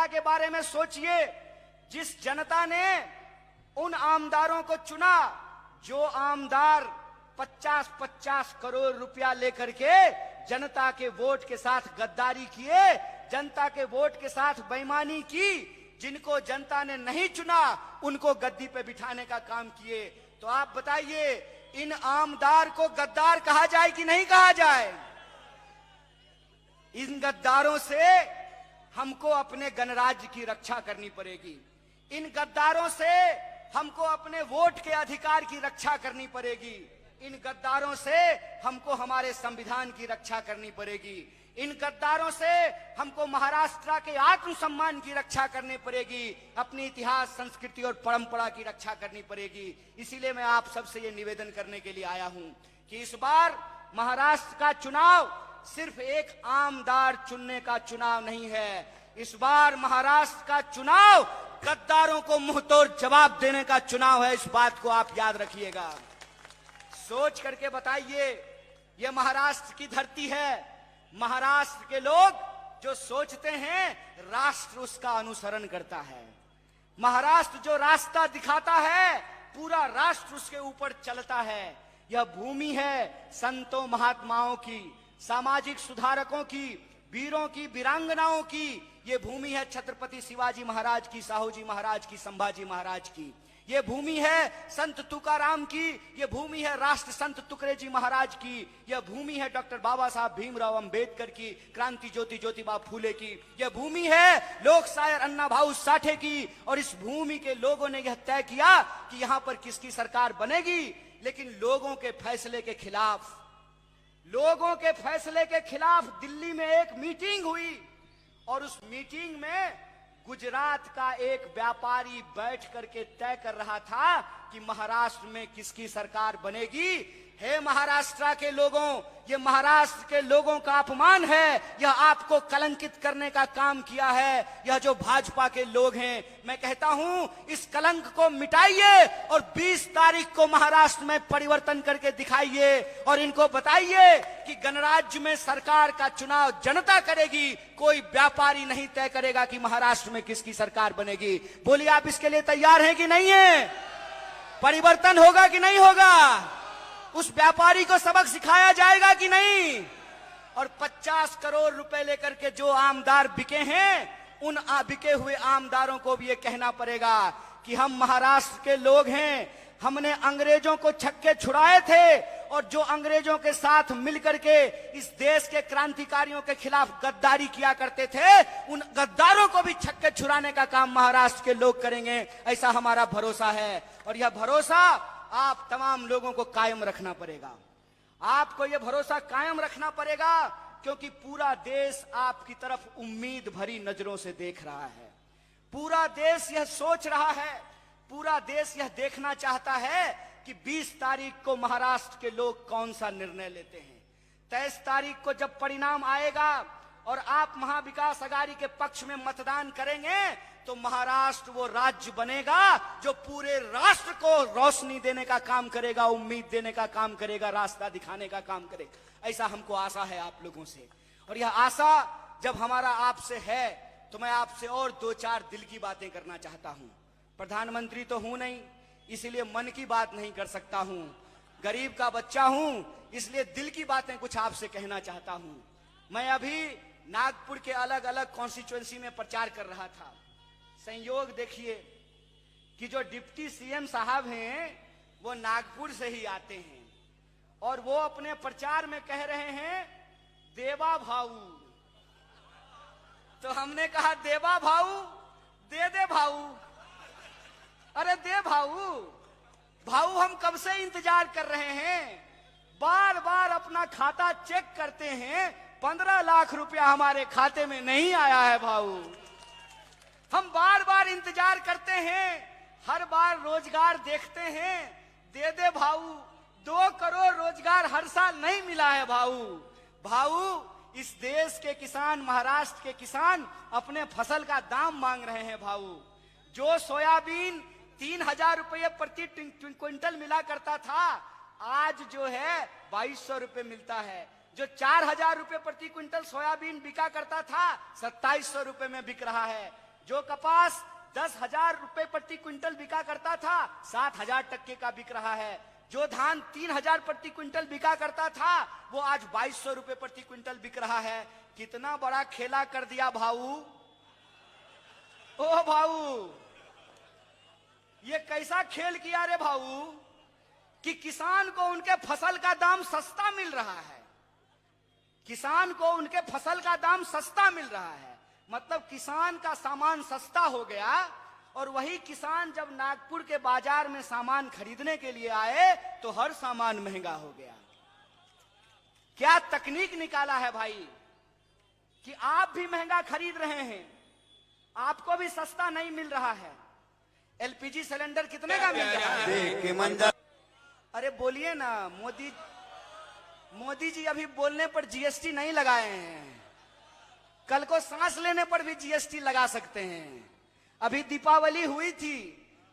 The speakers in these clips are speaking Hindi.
जनता के बारे में सोचिए, जिस जनता ने उन आमदारों को चुना जो आमदार 50-50 करोड़ रुपया लेकर के जनता के वोट के साथ गद्दारी किए, जनता के वोट के साथ बेईमानी की, जिनको जनता ने नहीं चुना उनको गद्दी पे बिठाने का काम किए। तो आप बताइए, इन आमदार को गद्दार कहा जाए कि नहीं कहा जाए? इन गद्दारों से हमको अपने गणराज्य की रक्षा करनी पड़ेगी। इन गद्दारों से हमको अपने वोट के अधिकार की रक्षा करनी पड़ेगी। इन गद्दारों से हमको हमारे संविधान की रक्षा करनी पड़ेगी। इन गद्दारों से हमको महाराष्ट्र के आत्मसम्मान की रक्षा करनी पड़ेगी, अपनी इतिहास, संस्कृति और परंपरा की रक्षा करनी पड़ेगी। इसीलिए मैं आप सबसे ये निवेदन करने के लिए आया हूं कि इस बार महाराष्ट्र का चुनाव सिर्फ एक आमदार चुनने का चुनाव नहीं है। इस बार महाराष्ट्र का चुनाव गद्दारों को मुंहतोड़ जवाब देने का चुनाव है। इस बात को आप याद रखिएगा। सोच करके बताइए, यह महाराष्ट्र की धरती है। महाराष्ट्र के लोग जो सोचते हैं, राष्ट्र उसका अनुसरण करता है। महाराष्ट्र जो रास्ता दिखाता है, पूरा राष्ट्र उसके ऊपर चलता है। यह भूमि है संतों महात्माओं की, सामाजिक सुधारकों की, वीरों की, वीरांगनाओं की। ये भूमि है छत्रपति शिवाजी महाराज की, साहूजी महाराज की, संभाजी महाराज की। ये भूमि है संत तुकाराम की, ये भूमि है राष्ट्र संत तुकरेजी महाराज की, यह भूमि है डॉक्टर बाबा साहब भीमराव अंबेडकर की, क्रांति ज्योति ज्योतिबा फूले की, यह भूमि है लोक शायर अन्ना भाऊ साठे की। और इस भूमि के लोगों ने यह तय किया कि यहां पर किसकी सरकार बनेगी, लेकिन लोगों के फैसले के खिलाफ, लोगों के फैसले के खिलाफ दिल्ली में एक मीटिंग हुई और उस मीटिंग में गुजरात का एक व्यापारी बैठ करके तय कर रहा था कि महाराष्ट्र में किसकी सरकार बनेगी। हे महाराष्ट्र के लोगों, ये महाराष्ट्र के लोगों का अपमान है, यह आपको कलंकित करने का काम किया है यह जो भाजपा के लोग हैं। मैं कहता हूं, इस कलंक को मिटाइए और 20 तारीख को महाराष्ट्र में परिवर्तन करके दिखाइए और इनको बताइए कि गणराज्य में सरकार का चुनाव जनता करेगी, कोई व्यापारी नहीं तय करेगा कि महाराष्ट्र में किसकी सरकार बनेगी। बोलिए, आप इसके लिए तैयार हैं कि नहीं है? परिवर्तन होगा कि नहीं होगा? उस व्यापारी को सबक सिखाया जाएगा कि नहीं? और 50 करोड़ रुपए लेकर के जो आमदार बिके हैं, उन बिके हुए आमदारों को भी ये कहना पड़ेगा कि हम महाराष्ट्र के लोग हैं, हमने अंग्रेजों को छक्के छुड़ाए थे और जो अंग्रेजों के साथ मिलकर के इस देश के क्रांतिकारियों के खिलाफ गद्दारी किया करते थे, उन गद्दारों को भी छक्के छुड़ाने का काम महाराष्ट्र के लोग करेंगे, ऐसा हमारा भरोसा है। और यह भरोसा आप तमाम लोगों को कायम रखना पड़ेगा। आपको यह भरोसा कायम रखना पड़ेगा क्योंकि पूरा देश आपकी तरफ उम्मीद भरी नजरों से देख रहा है। पूरा देश यह सोच रहा है, पूरा देश यह देखना चाहता है कि 20 तारीख को महाराष्ट्र के लोग कौन सा निर्णय लेते हैं। 23 तारीख को जब परिणाम आएगा और आप महाविकास अघाड़ी के पक्ष में मतदान करेंगे तो महाराष्ट्र वो राज्य बनेगा जो पूरे राष्ट्र को रोशनी देने का काम करेगा, उम्मीद देने का काम करेगा, रास्ता दिखाने का काम करेगा। ऐसा हमको आशा है आप लोगों से। और यह आशा जब हमारा आपसे है तो मैं आपसे और 2-4 दिल की बातें करना चाहता हूं। प्रधानमंत्री तो हूं नहीं, इसलिए मन की बात नहीं कर सकता हूं। गरीब का बच्चा हूं, इसलिए दिल की बातें कुछ आपसे कहना चाहता हूं। मैं अभी नागपुर के अलग अलग कॉन्स्टिट्यूएंसी में प्रचार कर रहा था। संयोग देखिए कि जो डिप्टी सीएम साहब हैं वो नागपुर से ही आते हैं और वो अपने प्रचार में कह रहे हैं देवा भाऊ। तो हमने कहा देवा भाऊ, दे दे भाऊ। अरे दे भाऊ, भाऊ हम कब से इंतजार कर रहे हैं, बार बार अपना खाता चेक करते हैं, 15 लाख रुपया हमारे खाते में नहीं आया है भाऊ। हम बार बार इंतजार करते हैं, हर बार रोजगार देखते हैं, दे दे भाऊ। 2 करोड़ रोजगार हर साल नहीं मिला है भाऊ। भाऊ, इस देश के किसान, महाराष्ट्र के किसान अपने फसल का दाम मांग रहे हैं भाऊ। जो सोयाबीन 3000 रुपये प्रति क्विंटल मिला करता था, आज जो है 2200 रुपये मिलता है। जो 4000 रुपये प्रति क्विंटल सोयाबीन बिका करता था, 2700 रुपये में बिक रहा है। जो कपास 10,000 रुपए प्रति क्विंटल बिका करता था 7,000 टक्के का बिक रहा है। जो धान 3,000 प्रति क्विंटल बिका करता था वो आज 2,200 रुपए प्रति क्विंटल बिक रहा है। कितना बड़ा खेला कर दिया भाऊ, ओ भाऊ, ये कैसा खेल किया रे भाऊ कि किसान को उनके फसल का दाम सस्ता मिल रहा है। किसान को उनके फसल का दाम सस्ता मिल रहा है, मतलब किसान का सामान सस्ता हो गया। और वही किसान जब नागपुर के बाजार में सामान खरीदने के लिए आए तो हर सामान महंगा हो गया। क्या तकनीक निकाला है भाई कि आप भी महंगा खरीद रहे हैं, आपको भी सस्ता नहीं मिल रहा है। एलपीजी सिलेंडर कितने का मिल रहा है? अरे बोलिए ना, मोदी जी अभी बोलने पर जीएसटी नहीं लगाए हैं, कल को सांस लेने पर भी जीएसटी लगा सकते हैं। अभी दीपावली हुई थी,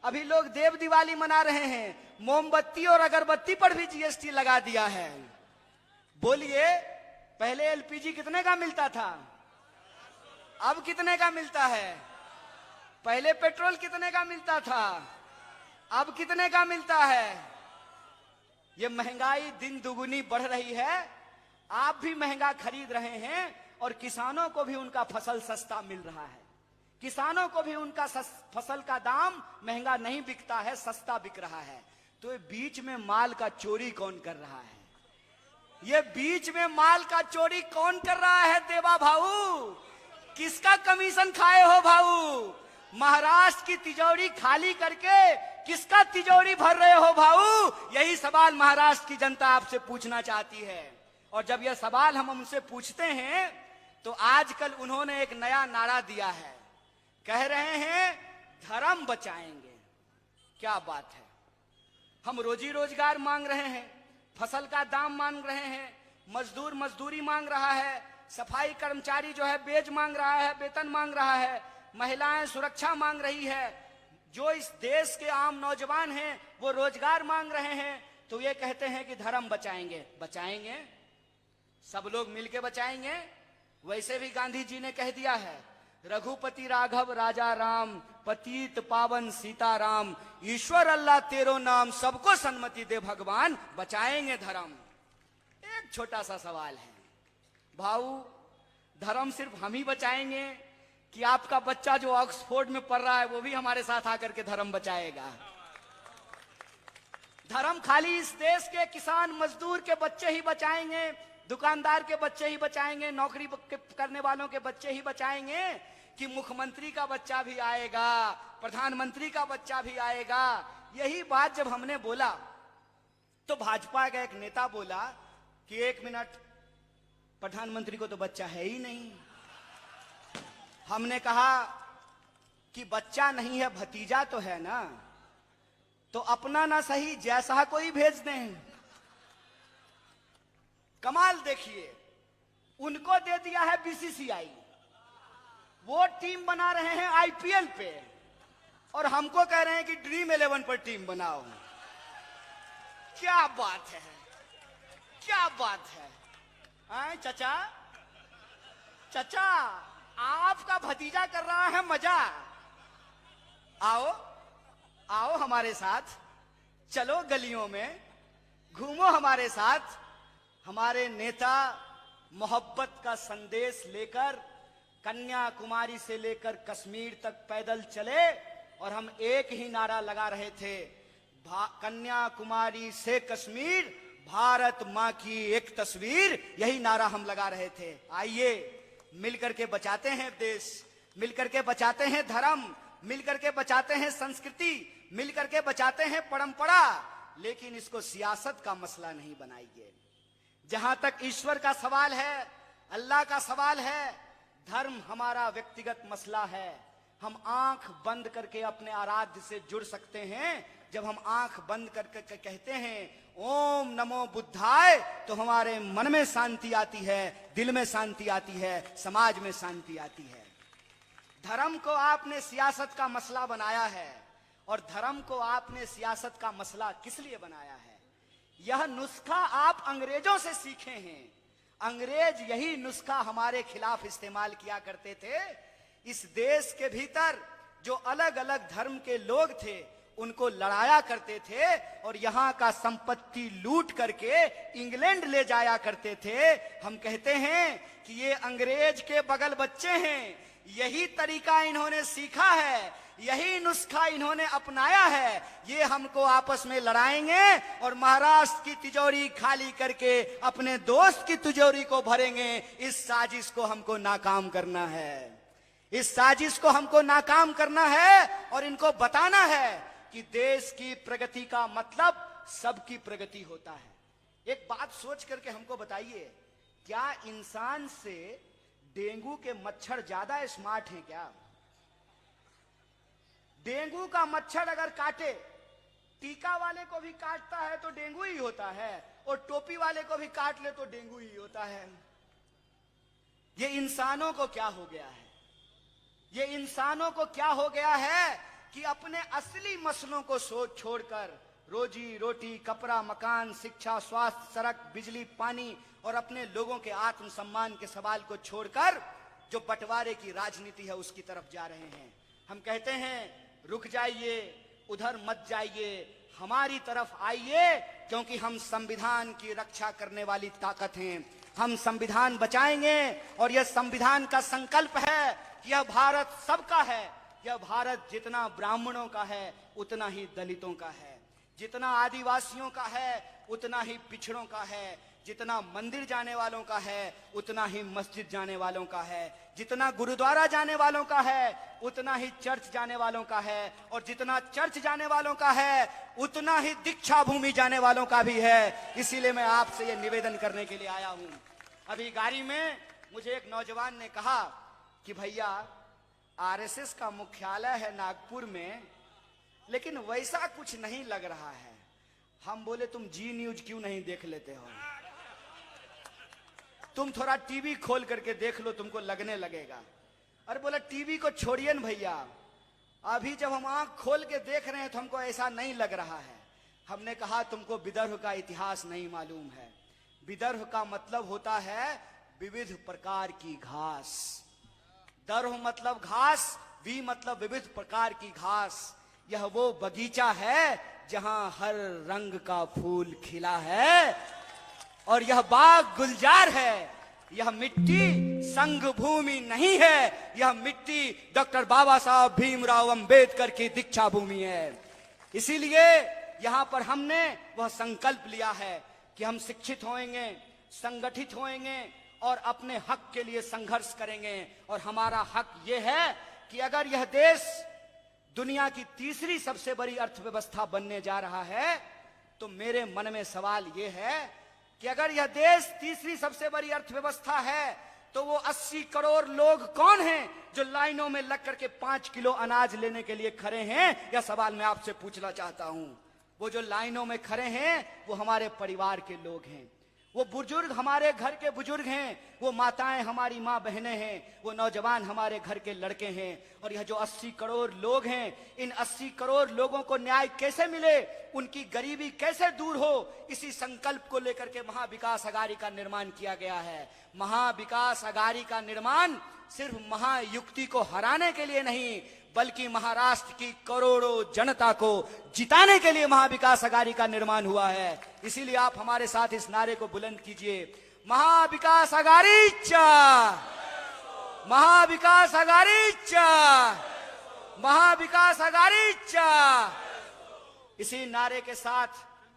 अभी लोग देव दिवाली मना रहे हैं, मोमबत्ती और अगरबत्ती पर भी जीएसटी लगा दिया है। बोलिए, पहले एलपीजी कितने का मिलता था, अब कितने का मिलता है? पहले पेट्रोल कितने का मिलता था, अब कितने का मिलता है? ये महंगाई दिन दुगुनी बढ़ रही है, आप भी महंगा खरीद रहे हैं और किसानों को भी उनका फसल सस्ता मिल रहा है। किसानों को भी उनका फसल का दाम महंगा नहीं बिकता है, सस्ता बिक रहा है। तो ये बीच में माल का चोरी कौन कर रहा है? ये बीच में माल का चोरी कौन कर रहा है देवा भाऊ? किसका कमीशन खाए हो भाऊ? महाराष्ट्र की तिजोरी खाली करके किसका तिजोरी भर रहे हो भाऊ? यही सवाल महाराष्ट्र की जनता आपसे पूछना चाहती है। और जब यह सवाल हम उनसे पूछते हैं तो आजकल उन्होंने एक नया नारा दिया है, कह रहे हैं धर्म बचाएंगे। क्या बात है, हम रोजी रोजगार मांग रहे हैं, फसल का दाम मांग रहे हैं, मजदूर मजदूरी मांग रहा है, सफाई कर्मचारी जो है बेज मांग रहा है, वेतन मांग रहा है, महिलाएं सुरक्षा मांग रही है, जो इस देश के आम नौजवान हैं वो रोजगार मांग रहे हैं। तो ये कहते हैं कि धर्म बचाएंगे। बचाएंगे, सब लोग मिलके बचाएंगे। वैसे भी गांधी जी ने कह दिया है, रघुपति राघव राजा राम, पतित पावन सीताराम, ईश्वर अल्लाह तेरो नाम, सबको सन्मति दे भगवान, बचाएंगे धर्म। एक छोटा सा सवाल है भाऊ, धर्म सिर्फ हम ही बचाएंगे कि आपका बच्चा जो ऑक्सफोर्ड में पढ़ रहा है वो भी हमारे साथ आकर के धर्म बचाएगा? धर्म खाली इस देश के किसान मजदूर के बच्चे ही बचाएंगे, दुकानदार के बच्चे ही बचाएंगे, नौकरी करने वालों के बच्चे ही बचाएंगे, कि मुख्यमंत्री का बच्चा भी आएगा, प्रधानमंत्री का बच्चा भी आएगा? यही बात जब हमने बोला तो भाजपा का एक नेता बोला कि 1 मिनट, प्रधानमंत्री को तो बच्चा है ही नहीं। हमने कहा कि बच्चा नहीं है, भतीजा तो है ना, तो अपना ना सही जैसा कोई भेज दें। कमाल देखिए, उनको दे दिया है बीसीसीआई, वो टीम बना रहे हैं आईपीएल पे, और हमको कह रहे हैं कि ड्रीम 11 पर टीम बनाओ। क्या बात है, क्या बात है। चाचा, चाचा, आपका भतीजा कर रहा है मजा। आओ आओ हमारे साथ, चलो गलियों में घूमो हमारे साथ। हमारे नेता मोहब्बत का संदेश लेकर कन्याकुमारी से लेकर कश्मीर तक पैदल चले, और हम एक ही नारा लगा रहे थे, कन्याकुमारी से कश्मीर, भारत मां की एक तस्वीर। यही नारा हम लगा रहे थे। आइए मिलकर के बचाते हैं देश, मिलकर के बचाते हैं धर्म, मिलकर के बचाते हैं संस्कृति, मिलकर के बचाते हैं परंपरा, लेकिन इसको सियासत का मसला नहीं बनाइए। जहां तक ईश्वर का सवाल है, अल्लाह का सवाल है, धर्म हमारा व्यक्तिगत मसला है। हम आंख बंद करके अपने आराध्य से जुड़ सकते हैं। जब हम आंख बंद करके कहते हैं ओम नमो बुद्धाय, तो हमारे मन में शांति आती है, दिल में शांति आती है, समाज में शांति आती है। धर्म को आपने सियासत का मसला बनाया है, और धर्म को आपने सियासत का मसला किस लिए बनाया है? यह नुस्खा आप अंग्रेजों से सीखे हैं। अंग्रेज यही नुस्खा हमारे खिलाफ इस्तेमाल किया करते थे इस देश के भीतर जो अलग अलग धर्म के लोग थे उनको लड़ाया करते थे और यहां का संपत्ति लूट करके इंग्लैंड ले जाया करते थे। हम कहते हैं कि ये अंग्रेज के बगल बच्चे हैं, यही तरीका इन्होंने सीखा है, यही नुस्खा इन्होंने अपनाया है। ये हमको आपस में लड़ाएंगे और महाराष्ट्र की तिजोरी खाली करके अपने दोस्त की तिजोरी को भरेंगे। इस साजिश को हमको नाकाम करना है, इस साजिश को हमको नाकाम करना है और इनको बताना है कि देश की प्रगति का मतलब सबकी प्रगति होता है। एक बात सोच करके हमको बताइए, क्या इंसान से डेंगू के मच्छर ज्यादा स्मार्ट हैं क्या? डेंगू का मच्छर अगर काटे, टीका वाले को भी काटता है तो डेंगू ही होता है, और टोपी वाले को भी काट ले तो डेंगू ही होता है। ये इंसानों को क्या हो गया है? ये इंसानों को क्या हो गया है कि अपने असली मसलों को सोच छोड़कर रोजी रोटी, कपड़ा, मकान, शिक्षा, स्वास्थ्य, सड़क, बिजली, पानी और अपने लोगों के आत्मसम्मान के सवाल को छोड़कर जो बंटवारे की राजनीति है उसकी तरफ जा रहे हैं। हम कहते हैं रुक जाइए, उधर मत जाइए, हमारी तरफ आइए, क्योंकि हम संविधान की रक्षा करने वाली ताकत हैं। हम संविधान बचाएंगे और यह संविधान का संकल्प है कि यह भारत सबका है। यह भारत जितना ब्राह्मणों का है उतना ही दलितों का है, जितना आदिवासियों का है उतना ही पिछड़ों का है, जितना मंदिर जाने वालों का है उतना ही मस्जिद जाने वालों का है, जितना गुरुद्वारा जाने वालों का है उतना ही चर्च जाने वालों का है, और जितना चर्च जाने वालों का है उतना ही दीक्षा भूमि जाने वालों का भी है। इसीलिए मैं आपसे ये निवेदन करने के लिए आया हूं। अभी गाड़ी में मुझे एक नौजवान ने कहा कि भैया आरएसएस का मुख्यालय है नागपुर में, लेकिन वैसा कुछ नहीं लग रहा है। हम बोले तुम जी न्यूज क्यों नहीं देख लेते हो? तुम थोड़ा टीवी खोल करके देख लो, तुमको लगने लगेगा। अरे बोला टीवी को छोड़िए न भैया, अभी जब हम आंख खोल के देख रहे हैं तो हमको ऐसा नहीं लग रहा है। हमने कहा तुमको विदर्भ का इतिहास नहीं मालूम है। विदर्भ का मतलब होता है विविध प्रकार की घास। दर्भ मतलब घास, वी मतलब विविध प्रकार की घास। यह वो बगीचा है जहां हर रंग का फूल खिला है, और यह बाग गुलजार है। यह मिट्टी संग भूमि नहीं है, यह मिट्टी डॉक्टर बाबा साहब भीमराव अंबेडकर की दीक्षा भूमि है। इसीलिए यहां पर हमने वह संकल्प लिया है कि हम शिक्षित होएंगे, संगठित होएंगे और अपने हक के लिए संघर्ष करेंगे। और हमारा हक यह है कि अगर यह देश दुनिया की तीसरी सबसे बड़ी अर्थव्यवस्था बनने जा रहा है, तो मेरे मन में सवाल यह है कि अगर यह देश तीसरी सबसे बड़ी अर्थव्यवस्था है तो वो 80 करोड़ लोग कौन हैं जो लाइनों में लग करके 5 किलो अनाज लेने के लिए खड़े हैं? यह सवाल मैं आपसे पूछना चाहता हूं। वो जो लाइनों में खड़े हैं वो हमारे परिवार के लोग हैं, वो बुजुर्ग हमारे घर के बुजुर्ग हैं, वो माताएं हमारी माँ बहनें हैं, वो नौजवान हमारे घर के लड़के हैं। और यह जो 80 करोड़ लोग हैं, इन 80 करोड़ लोगों को न्याय कैसे मिले, उनकी गरीबी कैसे दूर हो, इसी संकल्प को लेकर के महाविकास अघाड़ी का निर्माण किया गया है। महाविकास अघाड़ी का निर्माण सिर्फ महायुक्ति को हराने के लिए नहीं, बल्कि महाराष्ट्र की करोड़ों जनता को जिताने के लिए महाविकास अघाड़ी का निर्माण हुआ है। इसीलिए आप हमारे साथ इस नारे को बुलंद कीजिए, महाविकास अघाड़ी चा, महाविकास अघाड़ी चा, महाविकास अघाड़ी चा। इसी नारे के साथ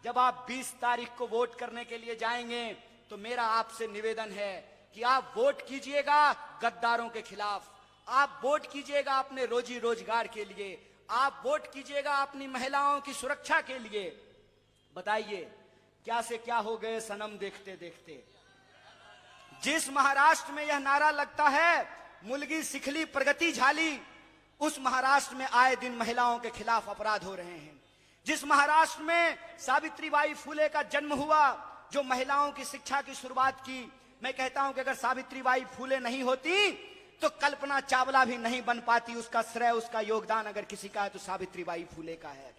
जब आप 20 तारीख को वोट करने के लिए जाएंगे तो मेरा आपसे निवेदन है कि आप वोट कीजिएगा गद्दारों के खिलाफ, आप वोट कीजिएगा अपने रोजी रोजगार के लिए, आप वोट कीजिएगा अपनी महिलाओं की सुरक्षा के लिए। बताइए क्या से क्या हो गए सनम देखते देखते। जिस महाराष्ट्र में यह नारा लगता है मुलगी सिखली प्रगति झाली, उस महाराष्ट्र में आए दिन महिलाओं के खिलाफ अपराध हो रहे हैं। जिस महाराष्ट्र में सावित्रीबाई फुले का जन्म हुआ, जो महिलाओं की शिक्षा की शुरुआत की, मैं कहता हूं कि अगर सावित्रीबाई फुले नहीं होती तो कल्पना चावला भी नहीं बन पाती। उसका श्रेय, उसका योगदान अगर किसी का है तो सावित्रीबाई फुले का है।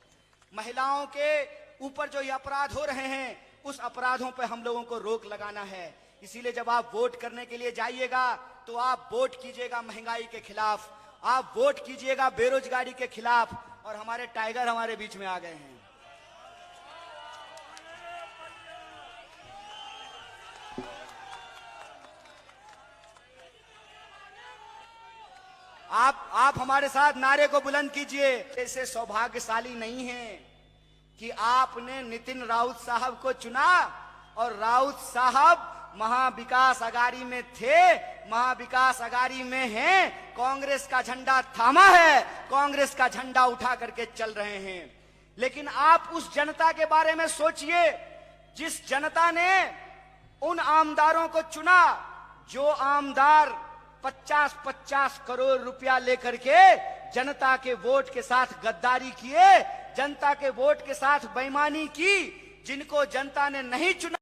महिलाओं के ऊपर जो ये अपराध हो रहे हैं, उस अपराधों पर हम लोगों को रोक लगाना है। इसीलिए जब आप वोट करने के लिए जाइएगा तो आप वोट कीजिएगा महंगाई के खिलाफ, आप वोट कीजिएगा बेरोजगारी के खिलाफ। और हमारे टाइगर हमारे बीच में आ गए हैं। आप हमारे साथ नारे को बुलंद कीजिए। ऐसे सौभाग्यशाली नहीं है कि आपने नितिन राउत साहब को चुना और राउत साहब महाविकास अघाड़ी में थे, महाविकास अघाड़ी में हैं, कांग्रेस का झंडा थामा है, कांग्रेस का झंडा उठा करके चल रहे हैं। लेकिन आप उस जनता के बारे में सोचिए जिस जनता ने उन आमदारों को चुना, जो आमदार 50-50 करोड़ रुपया लेकर के जनता के वोट के साथ गद्दारी किए, जनता के वोट के साथ बेईमानी की, जिनको जनता ने नहीं चुना।